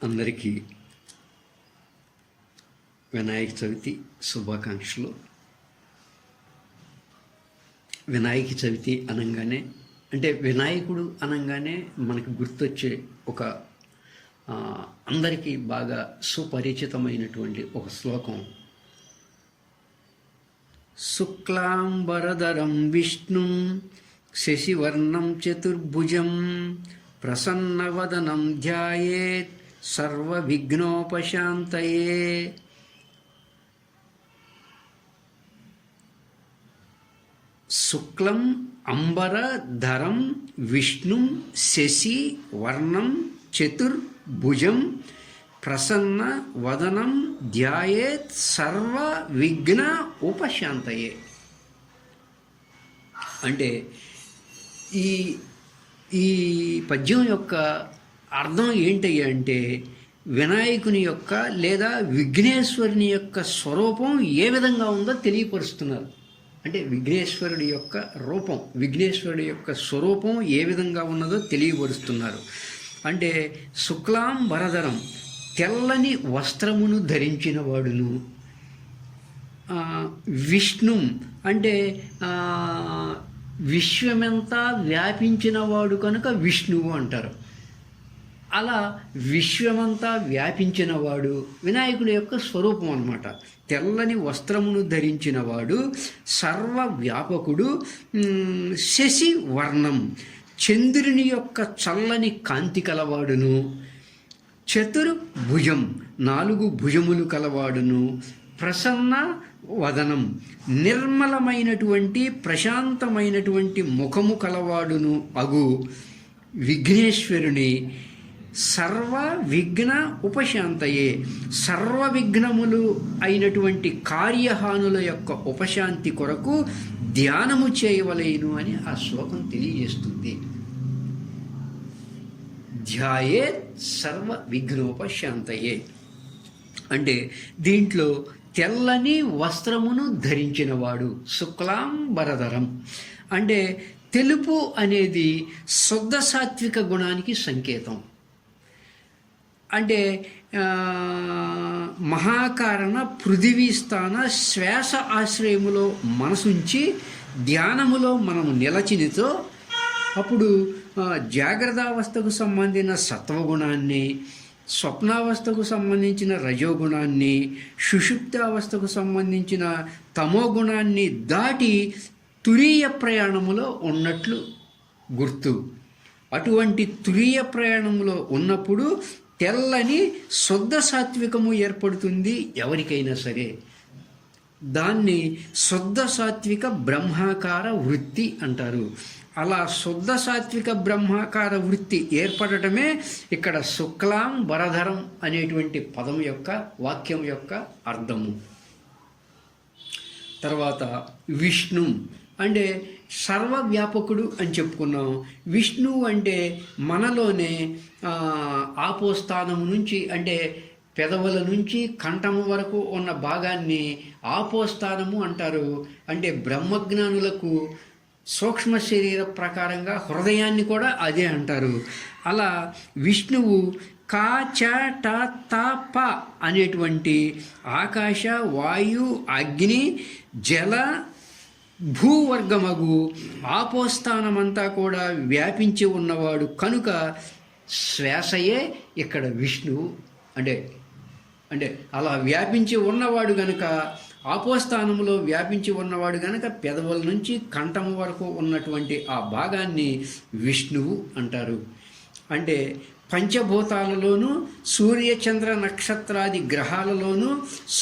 అందరికీ వినాయక చవితి శుభాకాంక్షలు. వినాయక చవితి అనగానే అంటే వినాయకుడు అనగానే మనకు గుర్తొచ్చే ఒక అందరికీ బాగా సుపరిచితమైనటువంటి ఒక శ్లోకం, శుక్లాంబరధరం విష్ణుం శశివర్ణం చతుర్భుజం ప్రసన్నవదనం ధ్యాయేత్ సర్వవిఘ్నోపశాంతయే. శుక్లం అంబరధరం విష్ణుం శశి వర్ణం చతుర్భుజం ప్రసన్న వదనం ధ్యాయేత్ సర్వ విఘ్న ఉపశాంతయే. అంటే ఈ పద్యం యొక్క అర్థం ఏంటయ్యా అంటే, వినాయకుని యొక్క లేదా విఘ్నేశ్వరుని యొక్క స్వరూపం ఏ విధంగా ఉందో తెలియపరుస్తున్నారు. అంటే విఘ్నేశ్వరుడి యొక్క రూపం, విఘ్నేశ్వరుడి యొక్క స్వరూపం ఏ విధంగా ఉన్నదో తెలియపరుస్తున్నారు. అంటే శుక్లాంబరధరం, తెల్లని వస్త్రమును ధరించిన వాడును, విష్ణు అంటే విశ్వమంతా వ్యాపించినవాడు కనుక విష్ణువు అంటారు. అలా విశ్వమంతా వ్యాపించినవాడు వినాయకుడి యొక్క స్వరూపం అన్నమాట. తెల్లని వస్త్రమును ధరించినవాడు, సర్వవ్యాపకుడు, శశి వర్ణం చంద్రుని యొక్క చల్లని కాంతి కలవాడును, చతుర్భుజం 4 భుజములు కలవాడును, ప్రసన్న వదనం నిర్మలమైనటువంటి ప్రశాంతమైనటువంటి ముఖము కలవాడును అగు విఘ్నేశ్వరుని సర్వ విఘ్న ఉపశాంతయే, సర్వ విఘ్నములు అయినటువంటి కార్యహానుల యొక్క ఉపశాంతి కొరకు ధ్యానము చేయవలేను అని ఆ శ్లోకం తెలియజేస్తుంది. ధ్యాయేత్ సర్వ విఘ్నోపశాంతయే అంటే దీంట్లో తెల్లని వస్త్రమును ధరించినవాడు, శుక్లాంబరధరం అంటే తెలుపు అనేది శుద్ధ సాత్విక గుణానికి సంకేతం. అంటే మహాకారణ పృథివీస్థాన శ్వాస ఆశ్రయములో మనసుంచి ధ్యానములో మనము నిలచినితో అప్పుడు జాగ్రత్తావస్థకు సంబంధించిన సత్వగుణాన్ని, స్వప్నావస్థకు సంబంధించిన రజోగుణాన్ని, సుషుప్తావస్థకు సంబంధించిన తమోగుణాన్ని దాటి తురీయ ప్రయాణములో ఉన్నట్లు గుర్తు. అటువంటి తురీయ ప్రయాణంలో ఉన్నప్పుడు తెల్లని శుద్ధ సాత్వికము ఏర్పడుతుంది ఎవరికైనా సరే. దాన్ని శుద్ధ సాత్విక బ్రహ్మాకార వృత్తి అంటారు. అలా శుద్ధ సాత్విక బ్రహ్మాకార వృత్తి ఏర్పడటమే ఇక్కడ శుక్లాం వరధరం అనేటువంటి పదం యొక్క వాక్యం యొక్క అర్థము. తర్వాత విష్ణు అంటే సర్వవ్యాపకుడు అని చెప్పుకున్నాం. విష్ణువు అంటే మనలోనే ఆపోస్థానము నుంచి అంటే పెదవుల నుంచి కంఠము వరకు ఉన్న భాగాన్ని ఆపోస్థానము అంటారు. అంటే బ్రహ్మజ్ఞానులకు సూక్ష్మ శరీర ప్రకారంగా హృదయాన్ని కూడా అదే అంటారు. అలా విష్ణువు కా చ ట త ప అనేటువంటి ఆకాశ వాయు అగ్ని జల భూవర్గమగు ఆపోస్థానమంతా కూడా వ్యాపించి ఉన్నవాడు కనుక శ్వాసయే ఇక్కడ విష్ణువు. అంటే అలా వ్యాపించి ఉన్నవాడు గనుక, ఆపోస్థానంలో వ్యాపించి ఉన్నవాడు గనుక పెదవుల నుంచి కంఠము వరకు ఉన్నటువంటి ఆ భాగాన్ని విష్ణువు అంటారు. అంటే పంచభూతాలలోనూ సూర్యచంద్ర నక్షత్రాది గ్రహాలలోనూ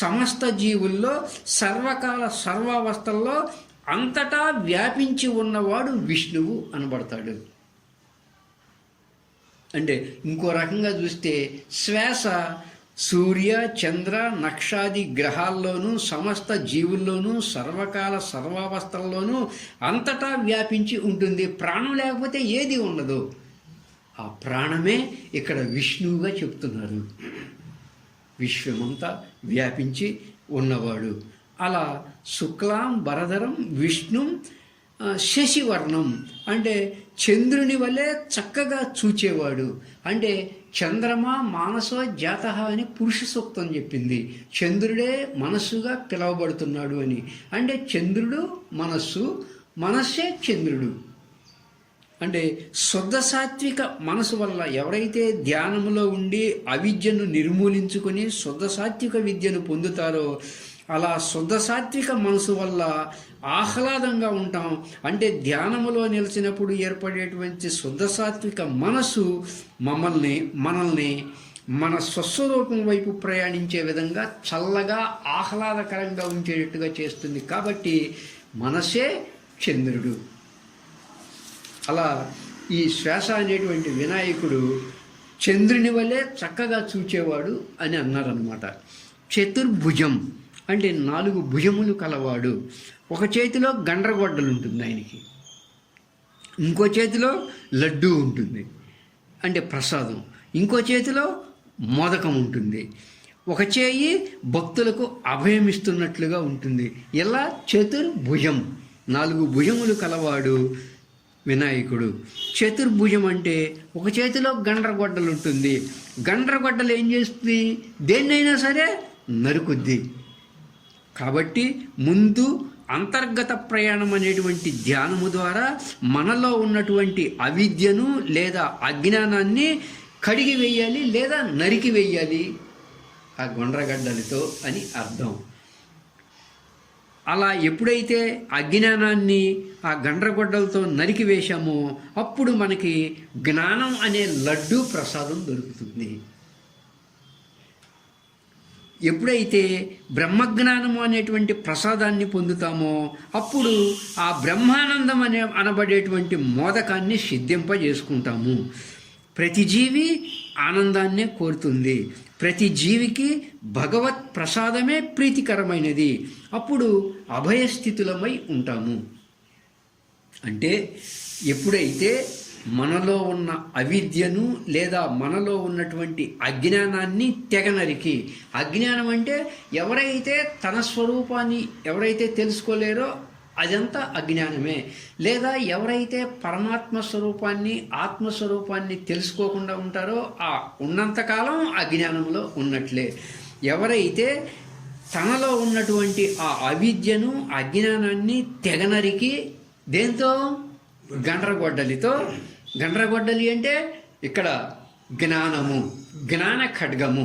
సమస్త జీవుల్లో సర్వకాల సర్వావస్థల్లో అంతటా వ్యాపించి ఉన్నవాడు విష్ణువు అనబడతాడు. అంటే ఇంకో రకంగా చూస్తే శ్వాస సూర్య చంద్ర నక్షాది గ్రహాల్లోనూ సమస్త జీవుల్లోనూ సర్వకాల సర్వావస్థల్లోనూ అంతటా వ్యాపించి ఉంటుంది. ప్రాణం లేకపోతే ఏది ఉండదు. ఆ ప్రాణమే ఇక్కడ విష్ణువుగా చెప్తున్నారు. విశ్వమంతా వ్యాపించి ఉన్నవాడు. అలా శుక్లాం వరధరం విష్ణు శశివర్ణం అంటే చంద్రుని వలె చక్కగా చూచేవాడు. అంటే చంద్రమా మానసో జాతః అని పురుష సూక్తం చెప్పింది. చంద్రుడే మనస్సుగా పిలువబడుతున్నాడు అని. అంటే చంద్రుడు మనస్సు, మనస్సే చంద్రుడు. అంటే శుద్ధ సాత్విక మనసు వల్ల ఎవరైతే ధ్యానములో ఉండి అవిద్యను నిర్మూలించుకొని శుద్ధ సాత్విక విద్యను పొందుతారో, అలా శుద్ధ సాత్విక మనసు వల్ల ఆహ్లాదంగా ఉంటాం. అంటే ధ్యానములో నిలిచినప్పుడు ఏర్పడేటువంటి శుద్ధ సాత్విక మనసు మనల్ని మన స్వస్వరూపం వైపు ప్రయాణించే విధంగా చల్లగా ఆహ్లాదకరంగా ఉంచేటట్టుగా చేస్తుంది. కాబట్టి మనసే చంద్రుడు. అలా ఈ శ్వాస అనేటువంటి వినాయకుడు చంద్రుని వల్లే చక్కగా చూచేవాడు అని అన్నారనమాట. చతుర్భుజం అంటే 4 భుజములు కలవాడు. ఒక చేతిలో గండ్రగొడ్డలు ఉంటుంది ఆయనకి, ఇంకో చేతిలో లడ్డు ఉంటుంది అంటే ప్రసాదం, ఇంకో చేతిలో మోదకం ఉంటుంది, ఒక చేయి భక్తులకు అభయమిస్తున్నట్లుగా ఉంటుంది. ఇలా చతుర్భుజం 4 భుజములు కలవాడు వినాయకుడు. చతుర్భుజం అంటే ఒక చేతిలో గండ్రగొడ్డలు ఉంటుంది. గండ్రగొడ్డలు ఏం చేస్తుంది? దేన్నైనా సరే నరుకుద్ది. కాబట్టి ముందు అంతర్గత ప్రయాణం అనేటువంటి ధ్యానము ద్వారా మనలో ఉన్నటువంటి అవిద్యను లేదా అజ్ఞానాన్ని కడిగి వేయాలి లేదా నరికి వేయాలి ఆ గొండ్రగడ్డలతో అని అర్థం. అలా ఎప్పుడైతే అజ్ఞానాన్ని ఆ గండ్రగొడ్డలతో నరికి వేశామో అప్పుడు మనకి జ్ఞానం అనే లడ్డు ప్రసాదం దొరుకుతుంది. ఎప్పుడైతే బ్రహ్మజ్ఞానము అనేటువంటి ప్రసాదాన్ని పొందుతామో అప్పుడు ఆ బ్రహ్మానందం అనబడేటువంటి మోదకాన్ని సిద్ధింపజేసుకుంటాము. ప్రతి జీవి ఆనందాన్నే కోరుతుంది. ప్రతి జీవికి భగవత్ ప్రసాదమే ప్రీతికరమైనది. అప్పుడు అభయస్థితులమై ఉంటాము. అంటే ఎప్పుడైతే మనలో ఉన్న అవిద్యను లేదా మనలో ఉన్నటువంటి అజ్ఞానాన్ని తెగనరికి, అజ్ఞానం అంటే ఎవరైతే తన స్వరూపాన్ని ఎవరైతే తెలుసుకోలేరో అదంతా అజ్ఞానమే. లేదా ఎవరైతే పరమాత్మ స్వరూపాన్ని ఆత్మస్వరూపాన్ని తెలుసుకోకుండా ఉంటారో ఆ ఉన్నంతకాలం అజ్ఞానంలో ఉన్నట్లే. ఎవరైతే తనలో ఉన్నటువంటి ఆ అవిద్యను అజ్ఞానాన్ని తెగనరికి దేంతో? గండ్రగొడ్డలితో. గండ్రగొడ్డలి అంటే ఇక్కడ జ్ఞానము, జ్ఞాన ఖడ్గము.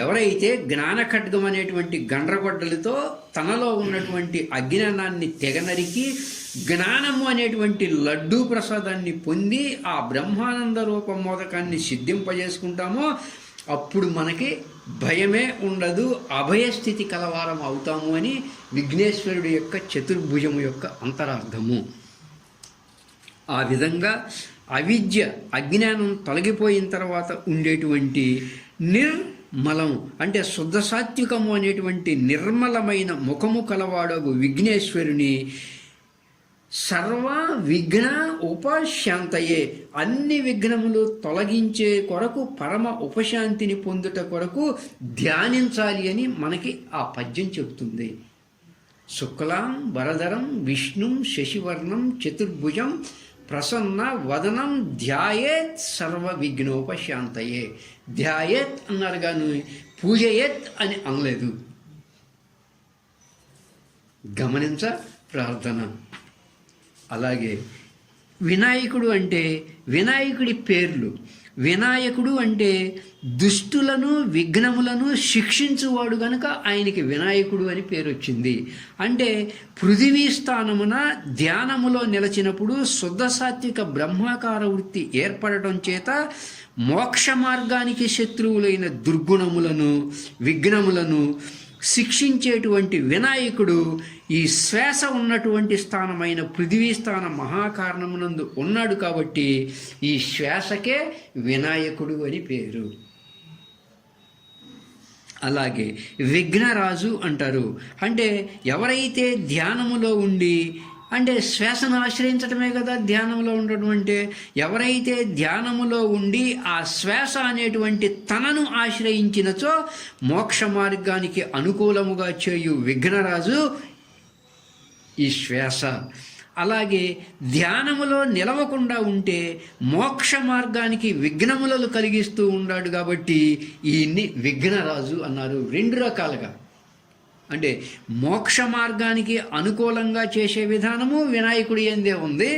ఎవరైతే జ్ఞాన ఖడ్గం అనేటువంటి గండ్రగొడ్డలితో తనలో ఉన్నటువంటి అజ్ఞానాన్ని తెగనరికి జ్ఞానము అనేటువంటి లడ్డూ ప్రసాదాన్ని పొంది ఆ బ్రహ్మానంద రూప మోదకాన్ని సిద్ధింపజేసుకుంటామో అప్పుడు మనకి భయమే ఉండదు, అభయస్థితి కలవారం అవుతాము అని విఘ్నేశ్వరుడి యొక్క చతుర్భుజము యొక్క అంతరార్థము. ఆ విధంగా అవిద్య అజ్ఞానం తొలగిపోయిన తర్వాత ఉండేటువంటి నిర్మలం అంటే శుద్ధ సాత్వికము అనేటువంటి నిర్మలమైన ముఖము కలవాడగు విఘ్నేశ్వరుని సర్వ విఘ్న ఉపశాంతయే, అన్ని విఘ్నములు తొలగించే కొరకు పరమ ఉపశాంతిని పొందుట కొరకు ధ్యానించాలి అని మనకి ఆ పద్యం చెబుతుంది. శుక్లాం వరదరం విష్ణుం శశివర్ణం చతుర్భుజం ప్రసన్న వదనం ధ్యాయేత్ సర్వ విఘ్నోపశాంతయే. ధ్యాయేత్ అన్నారు కానీ పూజయేత్ అని అనలేదు. గమనించ ప్రార్థన. అలాగే వినాయకుడు అంటే వినాయకుడి పేర్లు. వినాయకుడు అంటే దుష్టులను విఘ్నములను శిక్షించువాడు గనుక ఆయనకి వినాయకుడు అని పేరు వచ్చింది. అంటే పృథివీ స్థానమున ధ్యానములో నిలచినప్పుడు శుద్ధ సాత్విక బ్రహ్మాకార వృత్తి ఏర్పడటం చేత మోక్ష మార్గానికి శత్రువులైన దుర్గుణములను విఘ్నములను శిక్షించేటువంటి వినాయకుడు ఈ శ్వాస ఉన్నటువంటి స్థానమైన పృథివీ స్థాన మహాకారణమునందు ఉన్నాడు. కాబట్టి ఈ శ్వాసకే వినాయకుడు అని పేరు. అలాగే విఘ్నరాజు అంటారు. అంటే ఎవరైతే ధ్యానములో ఉండి అంటే శ్వాసను ఆశ్రయించటమే కదా ధ్యానంలో ఉండడం అంటే. ఎవరైతే ధ్యానములో ఉండి ఆ శ్వాస అనేటువంటి తనను ఆశ్రయించినచో మోక్ష మార్గానికి అనుకూలముగా చేయు విఘ్నరాజు ఈ శ్వాస. అలాగే ధ్యానములో నిలవకుండా ఉంటే మోక్ష మార్గానికి విఘ్నములను కలిగిస్తూ ఉన్నాడు కాబట్టి ఈయన్ని విఘ్నరాజు అన్నారు. 2 రకాలుగా, అంటే మోక్ష మార్గానికి అనుకూలంగా చేసే విధానము వినాయకుడి యందే ఉంది,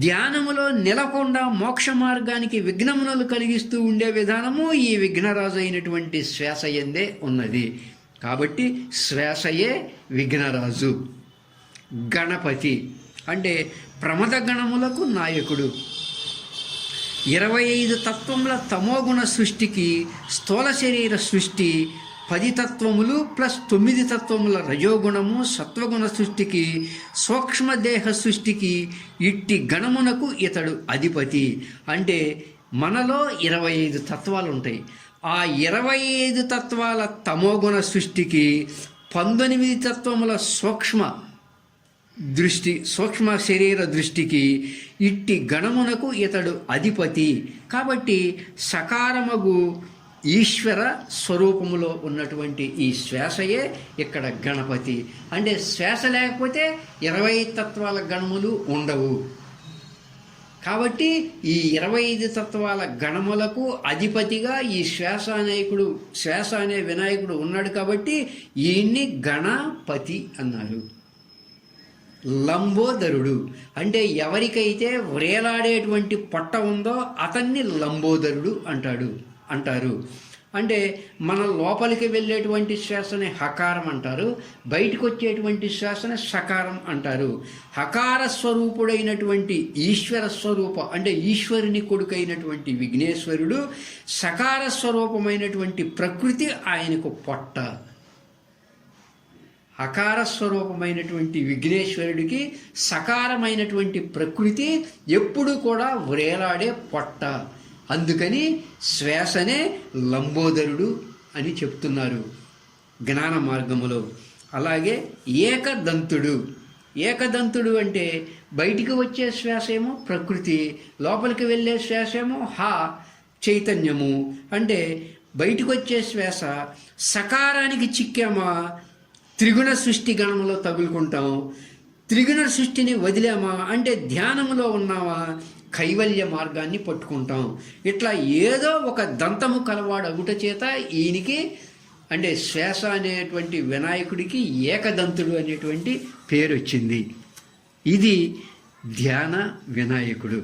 ధ్యానములో నిలకుండా మోక్ష మార్గానికి విఘ్నములను కలిగిస్తూ ఉండే విధానము ఈ విఘ్నరాజు అయినటువంటి శ్వాస యందే ఉన్నది. కాబట్టి శ్వాసయే విఘ్నరాజు. గణపతి అంటే ప్రమద గణములకు నాయకుడు. 25 తత్వముల తమోగుణ సృష్టికి స్థూల శరీర సృష్టి, 10 తత్వములు ప్లస్ 9 తత్వముల రజోగుణము సత్వగుణ సృష్టికి, సూక్ష్మదేహ సృష్టికి ఇట్టి గణమునకు ఇతడు అధిపతి. అంటే మనలో 25 తత్వాలు ఉంటాయి. ఆ 25 తత్వాల తమోగుణ సృష్టికి 19 తత్వముల సూక్ష్మ శరీర దృష్టికి ఇట్టి గణమునకు ఇతడు అధిపతి. కాబట్టి సకారమగు ఈశ్వర స్వరూపములో ఉన్నటువంటి ఈ శ్వాసయే ఇక్కడ గణపతి. అంటే శ్వాస లేకపోతే 20 తత్వాల గణములు ఉండవు. కాబట్టి ఈ 25 తత్వాల గణములకు అధిపతిగా ఈ శ్వాస అనే వినాయకుడు ఉన్నాడు. కాబట్టి ఈయన్ని గణపతి అన్నారు. లంబోదరుడు అంటే ఎవరికైతే వ్రేలాడేటువంటి పొట్ట ఉందో అతన్ని లంబోదరుడు అంటారు. అంటే మన లోపలికి వెళ్ళేటువంటి శ్వాసని హకారం అంటారు, బయటకు వచ్చేటువంటి శ్వాసని సకారం అంటారు. హకార స్వరూపుడైనటువంటి ఈశ్వర అంటే ఈశ్వరుని కొడుకైనటువంటి విఘ్నేశ్వరుడు, సకార స్వరూపమైనటువంటి ప్రకృతి ఆయనకు పొట్ట. అకార స్వరూపమైనటువంటి విఘ్నేశ్వరుడికి సకారమైనటువంటి ప్రకృతి ఎప్పుడు కూడా వ్రేలాడే పొట్ట. అందుకని శ్వాసనే లంబోదరుడు అని చెప్తున్నారు జ్ఞాన మార్గములో. అలాగే ఏకదంతుడు అంటే బయటికి వచ్చే శ్వాస ఏమో ప్రకృతి, లోపలికి వెళ్ళే శ్వాస ఏమో చైతన్యము. అంటే బయటికి వచ్చే శ్వాస సకారానికి చిక్కామా త్రిగుణ సృష్టి గణములో తగులుకుంటాం, త్రిగుణ సృష్టిని వదిలామా అంటే ధ్యానములో ఉన్నామా కైవల్య మార్గాన్ని పట్టుకుంటాం. ఇట్లా ఏదో ఒక దంతము కలవాడు అగుట చేత ఈయనకి అంటే శ్వాస అనేటువంటి వినాయకుడికి ఏకదంతుడు అనేటువంటి పేరు వచ్చింది. ఇది ధ్యాన వినాయకుడు.